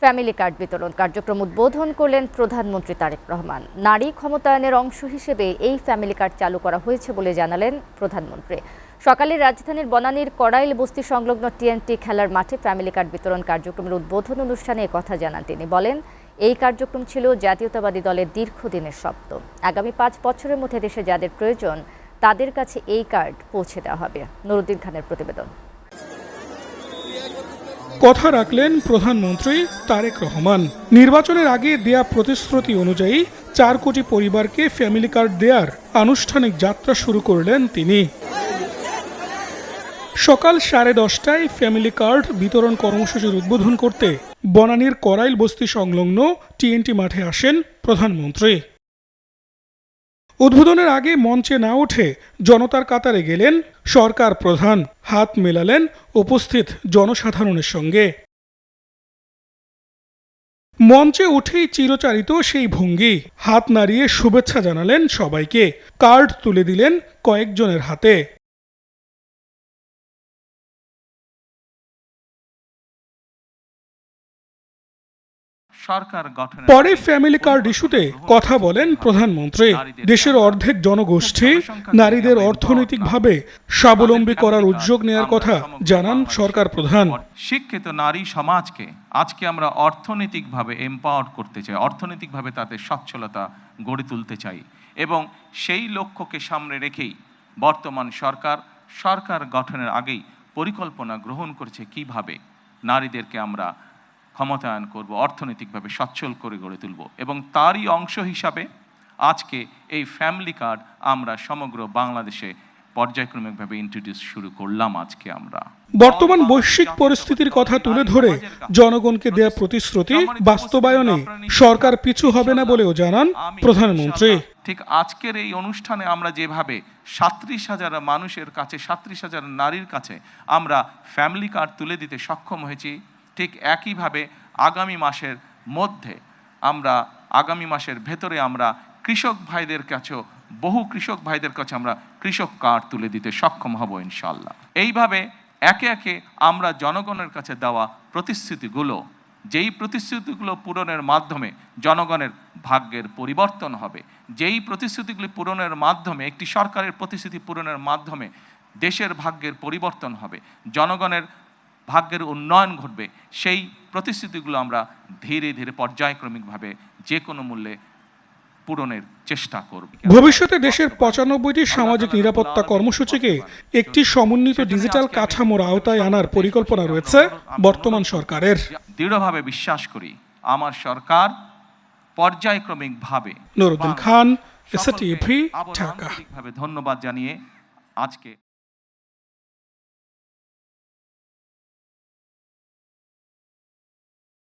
Family card বিতরণ কার্যক্রম উদ্বোধন করলেন প্রধানমন্ত্রী তারেক রহমান। নারী ক্ষমতায়নের অংশ হিসেবে এই ফ্যামিলি কার্ড চালু করা হয়েছে বলে জানালেন প্রধানমন্ত্রী। সকালে রাজধানীর বনানীর কড়াইল বস্তি সংলগ্ন টিএনটি খেলার মাঠে ফ্যামিলি কার্ড বিতরণ কার্যক্রমের উদ্বোধন অনুষ্ঠানে কথা জানান তিনি। বলেন, এই কার্যক্রম ছিল জাতীয়তাবাদী দলের দীর্ঘদিনের স্বপ্ন। আগামী ৫ বছরের মধ্যে দেশে যাদের প্রয়োজন তাদের কাছে এই কার্ড পৌঁছে দেওয়া হবে। নুরুদ্দিন খানের প্রতিবেদন। কথা রাখলেন প্রধানমন্ত্রী তারেক রহমান। নির্বাচনের আগে দেয়া প্রতিশ্রুতি অনুযায়ী ৪ কোটি পরিবারকে ফ্যামিলি কার্ড দেওয়ার আনুষ্ঠানিক যাত্রা শুরু করলেন তিনি। সকাল 10:30টায় ফ্যামিলি কার্ড বিতরণ কর্মসূচির উদ্বোধন করতে বনানীর কড়াইল বস্তি সংলগ্ন টিএনটি মাঠে আসেন প্রধানমন্ত্রী। উদ্বোধনের আগে মঞ্চে না উঠে জনতার কাতারে গেলেন সরকার প্রধান। হাত মেলালেন উপস্থিত জনসাধারণের সঙ্গে। মঞ্চে উঠেই চিরচারিত সেই ভঙ্গি, হাত নাড়িয়ে শুভেচ্ছা জানালেন সবাইকে। কার্ড তুলে দিলেন কয়েকজনের হাতে। পরে ফ্যামিলি কার্ড ইস্যুতে কথা বলেন প্রধানমন্ত্রী। দেশের অর্ধেক জনগোষ্ঠী নারীদের অর্থনৈতিকভাবে স্বাবলম্বী করার উদ্যোগ নেওয়ার কথা জানান সরকার প্রধান। শিক্ষিত নারী সমাজকে আজকে আমরা অর্থনৈতিকভাবে এম্পাওয়ার করতে চাই, অর্থনৈতিকভাবে তাদের সচ্ছলতা গড়ে তুলতে চাই এবং সেই লক্ষ্যকে সামনে রেখেই বর্তমান সরকার গঠনের আগেই পরিকল্পনা গ্রহণ করেছে কিভাবে নারীদেরকে আমরা ক্ষমতায়ন করব, অর্থনৈতিকভাবে সচ্ছল করে গড়ে তুলব এবং তারই অংশ হিসাবে আজকে এই ফ্যামিলি কার্ড আমরা সমগ্র বাংলাদেশে পর্যায়ক্রমিকভাবে ইন্ট্রোডিউস শুরু করলাম। আজকে আমরা বর্তমান বৈশ্বিক পরিস্থিতির কথা তুলে ধরে জনগণকে দেয়া প্রতিশ্রুতি বাস্তবায়নে সরকার পিছু হবে না বলেও জানান প্রধানমন্ত্রী। ঠিক আজকের এই অনুষ্ঠানে আমরা যেভাবে ৩৭,০০০ মানুষের কাছে, ৩৭,০০০ নারীর কাছে আমরা ফ্যামিলি কার্ড তুলে দিতে সক্ষম হয়েছি, ঠিক একইভাবে আগামী মাসের ভেতরে আমরা কৃষক ভাইদের কাছেও বহু কৃষক ভাইদের কাছে আমরা কৃষক কার্ড তুলে দিতে সক্ষম হব ইনশাআল্লাহ। এইভাবে একে একে আমরা জনগণের কাছে দেওয়া প্রতিশ্রুতিগুলো, যেই প্রতিশ্রুতিগুলো পূরণের মাধ্যমে জনগণের ভাগ্যের পরিবর্তন হবে, যেই প্রতিশ্রুতিগুলি পূরণের মাধ্যমে একটি সরকারের প্রতিশ্রুতি পূরণের মাধ্যমে দেশের ভাগ্যের পরিবর্তন হবে, জনগণের ভাগ্যের উন্নয়ন ঘটবে, সেই প্রতিশ্রুতিগুলো আমরা ধীরে ধীরে পর্যায়ক্রমিকভাবে যে কোনো মূল্যে পূরণের চেষ্টা করব। ভবিষ্যতে দেশের ৯৫টি সামাজিক নিরাপত্তা কর্মসূচিকে একটি সমন্বিত ডিজিটাল কাঠামোর আওতায় আনার পরিকল্পনা রয়েছে বর্তমান সরকারের। দৃঢ়ভাবে বিশ্বাস করি আমার সরকার পর্যায়ক্রমিকভাবে। নুরুদ্দিন খান, এসএটিভি, ঢাকা। ধন্যবাদ জানিয়ে আজকে